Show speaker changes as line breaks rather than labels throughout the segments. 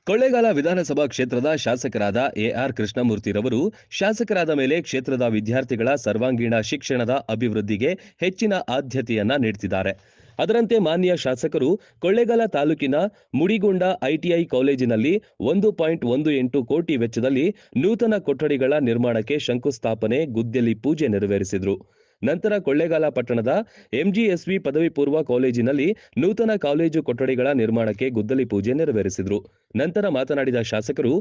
ಕೊಳ್ಳೇಗಾಲ ವಿಧಾನಸಭಾ ಕ್ಷೇತ್ರದ ಶಾಸಕರಾದ ಎಆರ್ ಕೃಷ್ಣಮೂರ್ತಿರವರು ಶಾಸಕರಾದ ಮೇಲೆ ಕ್ಷೇತ್ರದ ವಿದ್ಯಾರ್ಥಿಗಳ ಸರ್ವಾಂಗೀಣ ಶಿಕ್ಷಣದ ಅಭಿವೃದ್ಧಿಗೆ ಹೆಚ್ಚಿನ ಆದ್ಯತೆಯನ್ನ ನೀಡುತ್ತಿದ್ದಾರೆ. ಅದರಂತೆ ಮಾನ್ಯ ಶಾಸಕರು ಕೊಳ್ಳೇಗಾಲ ತಾಲೂಕಿನ ಮುಡಿಗೊಂಡ ಐಟಿಐ ಕಾಲೇಜಿನಲ್ಲಿ 1.18 ಕೋಟಿ ವೆಚ್ಚದಲ್ಲಿ ನೂತನ ಕೊಠಡಿಗಳ ನಿರ್ಮಾಣಕ್ಕೆ ಶಂಕುಸ್ಥಾಪನೆ, ಗುದ್ದಲಿ ಪೂಜೆ ನೆರವೇರಿಸಿದರು. ನಂತರ ಕೊಳ್ಳೇಗಾಲ ಪಟ್ಟಣದ ಎಂಜಿಎಸ್ವಿ ಪದವಿ ಪೂರ್ವ ಕಾಲೇಜಿನಲ್ಲಿ ನೂತನ ಕಾಲೇಜು ಕೊಠಡಿಗಳ ನಿರ್ಮಾಣಕ್ಕೆ ಗುದ್ದಲಿ ಪೂಜೆ ನೆರವೇರಿಸಿದರು. ನಂತರ ಮಾತನಾಡಿದ ಶಾಸಕರು,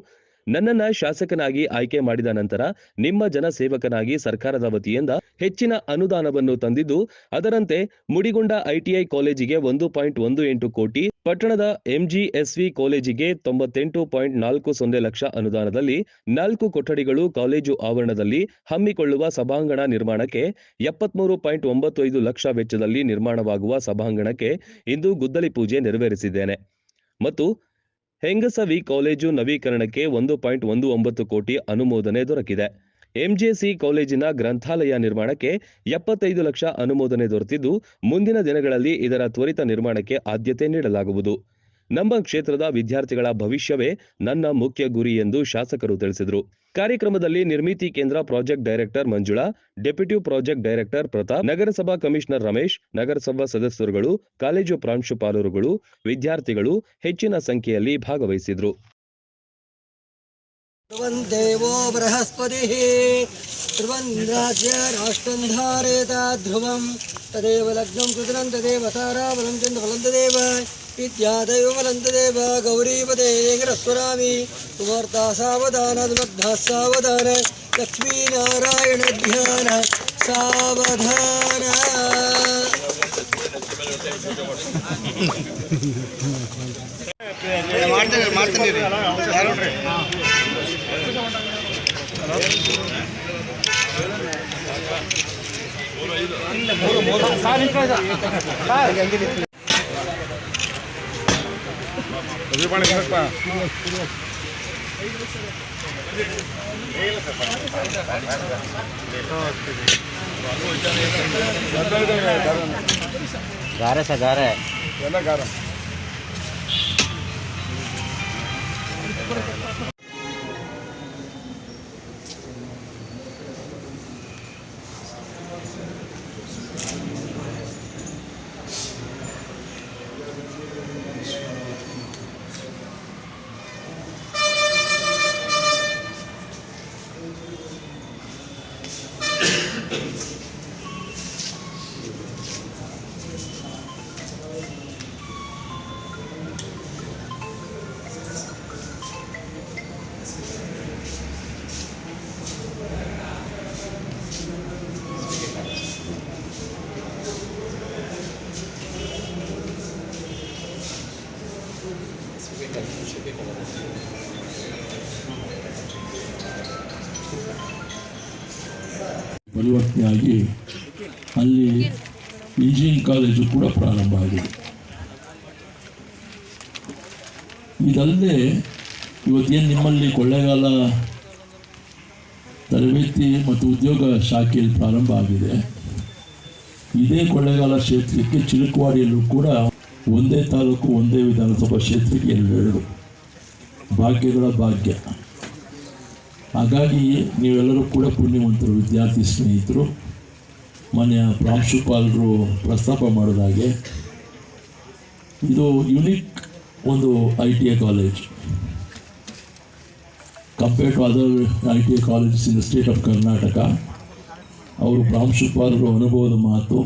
ನನ್ನನ್ನ ಶಾಸಕನಾಗಿ ಆಯ್ಕೆ ಮಾಡಿದ ನಂತರ ನಿಮ್ಮ ಜನಸೇವಕನಾಗಿ ಸರ್ಕಾರದ ವತಿಯಿಂದ ಹೆಚ್ಚಿನ ಅನುದಾನವನ್ನು ತಂದಿದ್ದು, ಅದರಂತೆ ಮುಡಿಗೊಂಡ ಐಟಿಐ ಕಾಲೇಜಿಗೆ 1.18 ಕೋಟಿ, ಪಟ್ಟಣದ ಎಂಜಿಎಸ್ವಿ ಕಾಲೇಜಿಗೆ 98.40 ಲಕ್ಷ ಅನುದಾನದಲ್ಲಿ 4 ಕೊಠಡಿಗಳು, ಕಾಲೇಜು ಆವರಣದಲ್ಲಿ ಹಮ್ಮಿಕೊಳ್ಳುವ ಸಭಾಂಗಣ ನಿರ್ಮಾಣಕ್ಕೆ 73.95 ಲಕ್ಷ ವೆಚ್ಚದಲ್ಲಿ ನಿರ್ಮಾಣವಾಗುವ ಸಭಾಂಗಣಕ್ಕೆ ಇಂದು ಗುದ್ದಲಿ ಪೂಜೆ ನೆರವೇರಿಸಿದ್ದೇನೆ ಮತ್ತು ಹೆಂಗಸವಿ ಕಾಲೇಜು ನವೀಕರಣಕ್ಕೆ 1.19 ಕೋಟಿ ಅನುಮೋದನೆ ದೊರಕಿದೆ. ಎಂಜೆಸಿ ಕಾಲೇಜಿನ ಗ್ರಂಥಾಲಯ ನಿರ್ಮಾಣಕ್ಕೆ 75 ಲಕ್ಷ ಅನುಮೋದನೆ ದೊರೆತಿದ್ದು, ಮುಂದಿನ ದಿನಗಳಲ್ಲಿ ಇದರ ತ್ವರಿತ ನಿರ್ಮಾಣಕ್ಕೆ ಆದ್ಯತೆ ನೀಡಲಾಗುವುದು. ನಮ್ಮ ಕ್ಷೇತ್ರದ ವಿದ್ಯಾರ್ಥಿಗಳ ಭವಿಷ್ಯವೇ ನನ್ನ ಮುಖ್ಯ ಗುರಿ ಎಂದು ಶಾಸಕರು ತಿಳಿಸಿದರು. ಕಾರ್ಯಕ್ರಮದಲ್ಲಿ ನಿರ್ಮಿತಿ ಕೇಂದ್ರ project director Manjula, deputy project director Pratap, ನಗರಸಭಾ ಕಮಿಷನರ್ ರಮೇಶ್, ನಗರಸಭಾ ಸದಸ್ಯರುಗಳು, ಕಾಲೇಜು ಪ್ರಾಂಶುಪಾಲರುಗಳು, ವಿದ್ಯಾರ್ಥಿಗಳು ಹೆಚ್ಚಿನ ಸಂಖ್ಯೆಯಲ್ಲಿ ಭಾಗವಹಿಸಿದರು.
ದೇವೋ ಬೃಹಸ್ಪತಿಃ ಧ್ರುವಂದ್ರಾಜ್ಯ ರಾಷ್ಟ್ರಂ ಧಾರೇತ ಧ್ರುವಂ ತದೇವ ಲಗ್ನಂ ಕೃತಂ ತದೇವ ತಾರಾ ಬಲಂ ಚಂದ್ರ ಬಲಂ ತದೇವ ವಿದ್ಯಾದೈವ ಬಲಂ ತದೇವ ಗೌರೀಪದೇ ಗ್ರಸ್ವರಾಮಿ ಸುಮರ್ತಾ ಸಾವಧಾನ ದುಮಗ್ಧಾ ಸಾವಧಾನ ಲಕ್ಷ್ಮೀನಾರಾಯಣ ಧ್ಯಾನ ಸಾವಧಾನ.
गारे से गारे गारा
ಪರಿವರ್ತನೆಯಾಗಿ ಅಲ್ಲಿ ಇಂಜಿನಿಯರಿಂಗ್ ಕಾಲೇಜು ಕೂಡ ಪ್ರಾರಂಭ ಆಗಿದೆ. ಇದಲ್ಲದೆ ಇವತ್ತೇನು ನಿಮ್ಮಲ್ಲಿ ಕೊಳ್ಳೇಗಾಲ ತರಬೇತಿ ಮತ್ತು ಉದ್ಯೋಗ ಶಾಖೆಯಲ್ಲಿ ಪ್ರಾರಂಭ ಆಗಿದೆ, ಇದೇ ಕೊಳ್ಳೇಗಾಲ ಕ್ಷೇತ್ರಕ್ಕೆ ಚಿಲುಕವಾಡಿಯಲ್ಲೂ ಕೂಡ ಒಂದೇ ತಾಲೂಕು ಒಂದೇ ವಿಧಾನಸಭಾ ಕ್ಷೇತ್ರಕ್ಕೆ 2 ಭಾಗ್ಯಗಳ ಭಾಗ್ಯ. ಹಾಗಾಗಿ ನೀವೆಲ್ಲರೂ ಕೂಡ ಪುಣ್ಯವಂತರು, ವಿದ್ಯಾರ್ಥಿ ಸ್ನೇಹಿತರು. ಮಾನ್ಯ ಪ್ರಾಂಶುಪಾಲರು ಪ್ರಸ್ತಾಪ ಮಾಡೋದಾಗೆ ಇದು ಯುನಿಕ್ ಒಂದು ITI college compared to other ITI colleges in the state of Karnataka. ಅವರು ಪ್ರಾಂಶುಪಾಲರು ಅನುಭವದ ಮಾತು,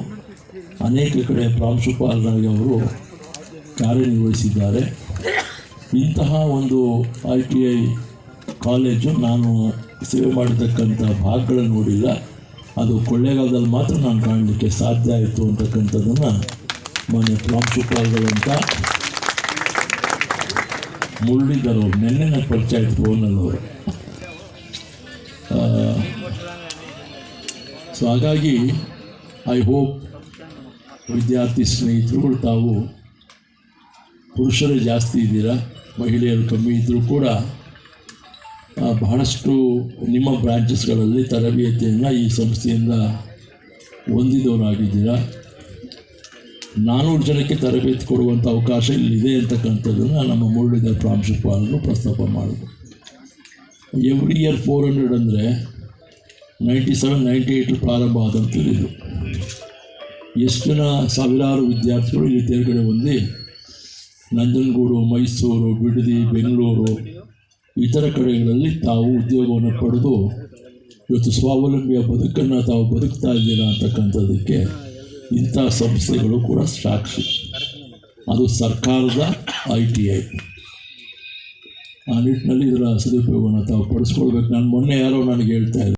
ಅನೇಕ ಕಡೆ ಪ್ರಾಂಶುಪಾಲರಾಗಿ ಅವರು ಕಾರ್ಯನಿರ್ವಹಿಸಿದ್ದಾರೆ. ಇಂತಹ ಒಂದು ITI ಕಾಲೇಜು ನಾನು ಸೇವೆ ಮಾಡತಕ್ಕಂಥ ಭಾಗಗಳನ್ನು ನೋಡಿಲ್ಲ. ಅದು ಕೊಳ್ಳೇಗಾಲದಲ್ಲಿ ಮಾತ್ರ ನಾನು ಕಾಣಲಿಕ್ಕೆ ಸಾಧ್ಯ ಆಯಿತು ಅಂತಕ್ಕಂಥದ್ದನ್ನು ಮಾನ್ಯ ಪ್ರಾಂಶುಪಾಲಗಳಂತ ಮುರಳೀಧರ್ ನಿನ್ನೆ ನನ್ನ ಪರಿಚಯ ಆಯಿತು ಫೋನಲ್ಲವರು. ಸೊ ಹಾಗಾಗಿ ಐ ಹೋಪ್ ವಿದ್ಯಾರ್ಥಿ ಸ್ನೇಹಿತರುಗಳು ತಾವು ಪುರುಷರೇ ಜಾಸ್ತಿ ಇದ್ದೀರಾ, ಮಹಿಳೆಯರು ಕಮ್ಮಿ ಇದ್ದರೂ ಕೂಡ ಬಹಳಷ್ಟು ನಿಮ್ಮ ಬ್ರಾಂಚಸ್ಗಳಲ್ಲಿ ತರಬೇತಿಯನ್ನು ಈ ಸಂಸ್ಥೆಯಿಂದ ಹೊಂದಿದವರಾಗಿದ್ದೀರಾ. 400 ಜನಕ್ಕೆ ತರಬೇತಿ ಕೊಡುವಂಥ ಅವಕಾಶ ಇಲ್ಲಿದೆ ಅಂತಕ್ಕಂಥದ್ದನ್ನು ನಮ್ಮ ಮುರಳೀಧರ್ ಪ್ರಾಂಶುಪಾಲರು ಪ್ರಸ್ತಾಪ ಮಾಡಿದ್ರು. ಎವ್ರಿ ಇಯರ್ 400 ಅಂದರೆ 97, 98 ಪ್ರಾರಂಭ ಆದಂಥದ್ದು ಇದು. ಎಷ್ಟು ಜನ ಸಾವಿರಾರು ವಿದ್ಯಾರ್ಥಿಗಳು ಇಲ್ಲಿ ತೇರ್ಗಡೆ ಹೊಂದಿ ನಂಜನಗೂಡು, ಮೈಸೂರು, ಬಿಡದಿ, ಬೆಂಗಳೂರು ಇತರ ಕಡೆಗಳಲ್ಲಿ ತಾವು ಉದ್ಯೋಗವನ್ನು ಪಡೆದು ಇವತ್ತು ಸ್ವಾವಲಂಬಿಯ ಬದುಕನ್ನು ತಾವು ಬದುಕ್ತಾ ಇದ್ದೀರಾ ಅಂತಕ್ಕಂಥದ್ದಕ್ಕೆ ಇಂಥ ಸಂಸ್ಥೆಗಳು ಕೂಡ ಸಾಕ್ಷಿ. ಅದು ಸರ್ಕಾರದ ITI. ಆ ನಿಟ್ಟಿನಲ್ಲಿ ಇದರ ಸದುಪಯೋಗವನ್ನು ತಾವು ಪಡಿಸ್ಕೊಳ್ಬೇಕು. ನಾನು ಮೊನ್ನೆ ಯಾರೋ ನನಗೆ ಹೇಳ್ತಾ ಇದ್ದಾರೆ,